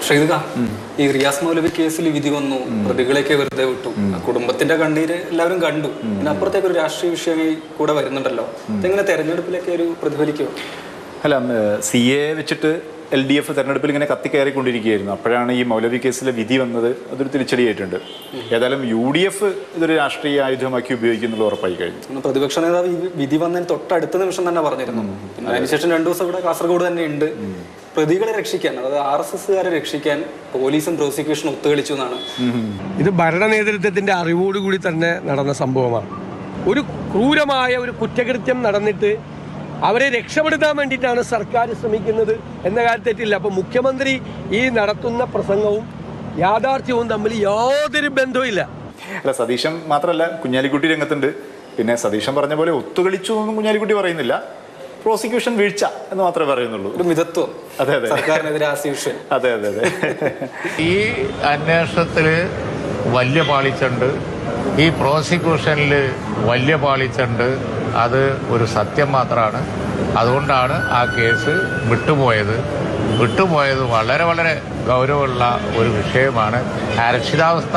ഷൈദ, ഈ റിയാസ് മൗലവി കേസിൽ വിധി വന്നു, പ്രതികളെയൊക്കെ വെറുതെ വിട്ടു, കുടുംബത്തിന്റെ കണ്ണീര് എല്ലാവരും കണ്ടു. പിന്നെ അപ്പുറത്തേക്ക് ഒരു രാഷ്ട്രീയ വിഷയമായി കൂടെ വരുന്നുണ്ടല്ലോ, ഇതെങ്ങനെ തെരഞ്ഞെടുപ്പിലൊക്കെ ഒരു പ്രതിഫലിക്കുമോ? അല്ല, CA വെച്ചിട്ട് LDF തെരഞ്ഞെടുപ്പിൽ ഇങ്ങനെ കത്തിക്കയറിക്കൊണ്ടിരിക്കുകയായിരുന്നു. അപ്പോഴാണ് ഈ മൗലവി കേസിലെ വിധി വന്നത്. അതൊരു തിരിച്ചടിയായിട്ടുണ്ട്. ഏതായാലും UDF ഇതൊരു രാഷ്ട്രീയ ആയുധമാക്കി ഉപയോഗിക്കുന്നുള്ള ഉറപ്പായി കഴിഞ്ഞു. പ്രതിപക്ഷ നേതാവ് ഈ വിധി വന്നതിന് തൊട്ടടുത്ത നിമിഷം തന്നെ പറഞ്ഞിരുന്നു. പിന്നെ അതിനുശേഷം 2 ദിവസം ഇവിടെ കാസർഗോഡ് തന്നെ ഉണ്ട്. പ്രതികളെ രക്ഷിക്കാൻ, അതായത് RSSകാരെ രക്ഷിക്കാൻ പോലീസും പ്രോസിക്യൂഷനും ഒത്തുകളിച്ചു എന്നാണ്. ഇത് ഭരണ നേതൃത്വത്തിന്റെ അറിവോടുകൂടി തന്നെ നടന്ന സംഭവമാണ്. ഒരു ക്രൂരമായ ഒരു കുറ്റകൃത്യം നടന്നിട്ട് അവരെ രക്ഷപ്പെടുത്താൻ വേണ്ടിയിട്ടാണ് സർക്കാർ ശ്രമിക്കുന്നത് എന്ന കാര്യം തെറ്റില്ല. അപ്പോൾ മുഖ്യമന്ത്രി ഈ നടത്തുന്ന പ്രസംഗവും യാഥാർത്ഥ്യവും തമ്മിൽ യാതൊരു ബന്ധവുമില്ല. അല്ല, സതീശൻ മാത്രമല്ല, കുഞ്ഞാലിക്കുട്ടി രംഗത്തുണ്ട്. പിന്നെ സതീശൻ പറഞ്ഞ പോലെ ഒത്തുകളിച്ചു എന്നും കുഞ്ഞാലിക്കുട്ടി പറയുന്നില്ല, പ്രോസിക്യൂഷൻ വീഴ്ച എന്ന് മാത്രമേ പറയുന്നുള്ളൂ. ഒരു മിതത്വം. അതെ അതെ, സർക്കാരിനെതിരെ. അതെ അതെ അതെ. ഈ അന്വേഷണത്തിൽ വലിയ പാളിച്ചുണ്ട്, ഈ പ്രോസിക്യൂഷനിൽ വലിയ പാളിച്ചുണ്ട്. അത് ഒരു സത്യം മാത്രമാണ്. അതുകൊണ്ടാണ് ആ കേസ് വിട്ടുപോയത് വളരെ വളരെ ഗൗരവമുള്ള ഒരു വിഷയമാണ്. അരക്ഷിതാവസ്ഥ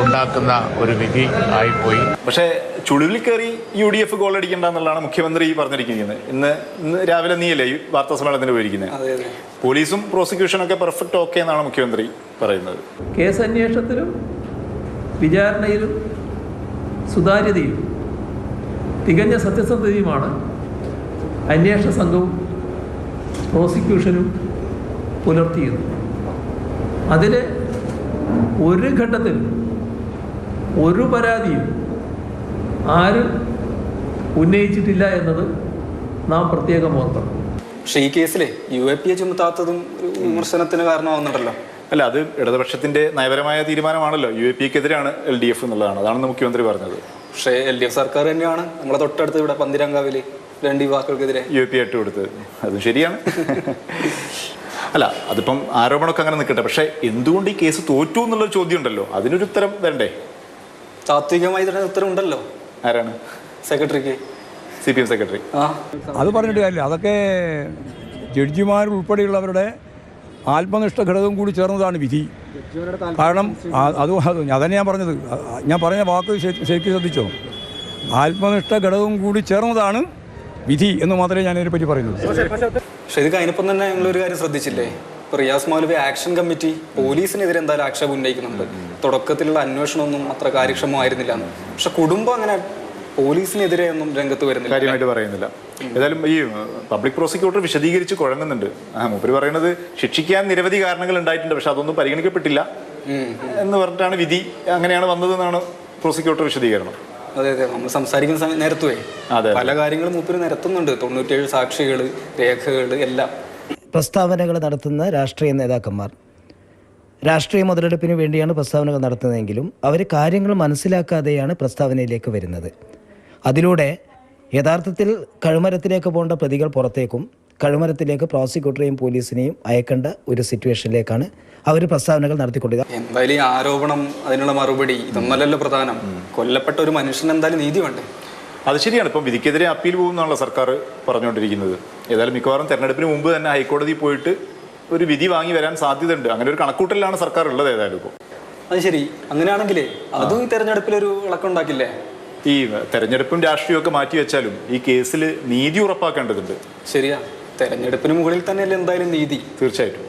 ഉണ്ടാക്കുന്ന ഒരു വിധി ആയിപ്പോയി. പക്ഷേ ചുളിവിൽ കയറി UDF ഗോൾ അടിക്കേണ്ട എന്നുള്ളതാണ് മുഖ്യമന്ത്രി പറഞ്ഞിരിക്കുന്നത്. ഇന്ന് രാവിലെ നീയല്ലേ ഈ വാർത്താ സമ്മേളനത്തിന് പോയിരിക്കുന്നത്. പോലീസും പ്രോസിക്യൂഷനൊക്കെ പെർഫെക്റ്റ് ഓക്കെ എന്നാണ് മുഖ്യമന്ത്രി പറയുന്നത്. കേസ് അന്വേഷണത്തിലും വിചാരണയിലും സുതാര്യതയും തികഞ്ഞ സത്യസന്ധതയുമാണ് അന്വേഷണ സംഘവും പ്രോസിക്യൂഷനും പുലർത്തിയത്. അതിൽ ഒരു ഘട്ടത്തിൽ ഒരു പരാതിയും ആരും ഉന്നയിച്ചിട്ടില്ല എന്നത് നാം പ്രത്യേകം ഓർക്കണം. പക്ഷേ ഈ കേസിലെ UAPA ചുമത്താത്തതും വിമർശനത്തിന് കാരണമാവുന്നുണ്ടല്ലോ. അല്ല, അത് ഇടതുപക്ഷത്തിന്റെ നയപരമായ തീരുമാനമാണല്ലോ. UAPക്കെതിരാണ് LDF എന്നുള്ളതാണ്. അതാണ് മുഖ്യമന്ത്രി പറഞ്ഞത്. പക്ഷേ LDF സർക്കാർ തന്നെയാണ് നമ്മളെ തൊട്ടടുത്ത് ഇവിടെ പന്തിരങ്കാവില് 2 യുവാക്കൾക്കെതിരെ UAP ഇട്ട് കൊടുത്തത്. അതും ശരിയാണ്. അല്ല, അതിപ്പം ആരോപണമൊക്കെ അങ്ങനെ നിൽക്കട്ടെ. പക്ഷെ എന്തുകൊണ്ട് ഈ കേസ് തോറ്റു എന്നുള്ള ചോദ്യം ഉണ്ടല്ലോ, അതിനൊരു ഉത്തരം വേണ്ടേ? താത്വികമായി തന്നെ ഉത്തരം ഉണ്ടല്ലോ. ആരാണ്? സെക്രട്ടറിക്ക്, CPM സെക്രട്ടറി. അത് പറഞ്ഞിട്ട് കാര്യമില്ല. അതൊക്കെ ജഡ്ജിമാരുൾപ്പെടെയുള്ളവരുടെ ആത്മനിഷ്ഠ ഘടകം കൂടി ചേർന്നതാണ് വിധി. കാരണം അതന്നെ ഞാൻ പറഞ്ഞത്. ഞാൻ പറഞ്ഞ വാക്ക് ശരിക്കും ശ്രദ്ധിച്ചോ? ആത്മനിഷ്ഠ ഘടകം കൂടി ചേർന്നതാണ് വിധി എന്ന് മാത്രമേ ഞാൻ ഇതിനെപ്പറ്റി പറയുന്നത്. പക്ഷെ ഇത് കഴിഞ്ഞപ്പം തന്നെ ഞങ്ങളൊരു കാര്യം ശ്രദ്ധിച്ചില്ലേ? ഇപ്പോൾ റിയാസ് മൗലവി ആക്ഷൻ കമ്മിറ്റി പോലീസിനെതിരെ എന്തായാലും ആക്ഷേപം ഉന്നയിക്കുന്നുണ്ട്. തുടക്കത്തിലുള്ള അന്വേഷണമൊന്നും അത്ര കാര്യക്ഷമമായിരുന്നില്ല. പക്ഷെ കുടുംബം അങ്ങനെ പോലീസിനെതിരെ ഒന്നും രംഗത്ത് വരുന്നില്ല, കാര്യമായിട്ട് പറയുന്നില്ല. ഏതായാലും ഈ പബ്ലിക് പ്രോസിക്യൂട്ടർ വിശദീകരിച്ച് കുഴങ്ങുന്നുണ്ട്. മൂപ്പര് പറയുന്നത് ശിക്ഷിക്കാൻ നിരവധി കാരണങ്ങൾ ഉണ്ടായിട്ടുണ്ട്, പക്ഷെ അതൊന്നും പരിഗണിക്കപ്പെട്ടില്ല എന്ന് പറഞ്ഞിട്ടാണ് വിധി അങ്ങനെയാണ് വന്നതെന്നാണ് പ്രോസിക്യൂട്ടർ വിശദീകരണം. അതെ അതെ, നമ്മൾ സംസാരിക്കുന്ന നേരത്തുവേ പല കാര്യങ്ങളും മൂപ്പര് നിരത്തുന്നുണ്ട്. 97 സാക്ഷികൾ, രേഖകൾ എല്ലാം. പ്രസ്താവനകൾ നടത്തുന്ന രാഷ്ട്രീയ നേതാക്കന്മാർ രാഷ്ട്രീയ മുതലെടുപ്പിന് വേണ്ടിയാണ് പ്രസ്താവനകൾ നടത്തുന്നതെങ്കിലും അവർ കാര്യങ്ങൾ മനസ്സിലാക്കാതെയാണ് പ്രസ്താവനയിലേക്ക് വരുന്നത്. അതിലൂടെ യഥാർത്ഥത്തിൽ കഴുമരത്തിലേക്ക് പോകേണ്ട പ്രതികൾ പുറത്തേക്കും കഴുമരത്തിലേക്ക് പ്രോസിക്യൂട്ടറെയും പോലീസിനെയും അയക്കേണ്ട ഒരു സിറ്റുവേഷനിലേക്കാണ് അവർ പ്രസ്താവനകൾ നടത്തിക്കൊണ്ടിരിക്കുന്നത്. എന്തായാലും ഈ ആരോപണം, അതിനുള്ള മറുപടി ഇതൊന്നല്ലല്ലോ പ്രധാനം. കൊല്ലപ്പെട്ട ഒരു മനുഷ്യന് എന്തായാലും നീതി വേണ്ടേ? അത് ശരിയാണ്. ഇപ്പം വിധിക്കെതിരെ അപ്പീൽ പോകുമെന്നാണല്ലോ സർക്കാർ പറഞ്ഞുകൊണ്ടിരിക്കുന്നത്. ഏതായാലും മിക്കവാറും തെരഞ്ഞെടുപ്പിന് മുമ്പ് തന്നെ ഹൈക്കോടതി പോയിട്ട് ഒരു വിധി വാങ്ങി വരാൻ സാധ്യതയുണ്ട്. അങ്ങനെ ഒരു കണക്കൂട്ടലിലാണ് സർക്കാർ ഉള്ളത്. ഏതായാലും ഇപ്പോൾ അത് ശരി. അങ്ങനെയാണെങ്കിലേ അതും ഈ തെരഞ്ഞെടുപ്പിലൊരു ഇളക്കുണ്ടാക്കില്ലേ? ഈ തെരഞ്ഞെടുപ്പും രാഷ്ട്രീയമൊക്കെ മാറ്റി വെച്ചാലും ഈ കേസിൽ നീതി ഉറപ്പാക്കേണ്ടതുണ്ട്. ശരിയാ, തെരഞ്ഞെടുപ്പിന് മുകളിൽ തന്നെയല്ലേ എന്തായാലും നീതി. തീർച്ചയായിട്ടും.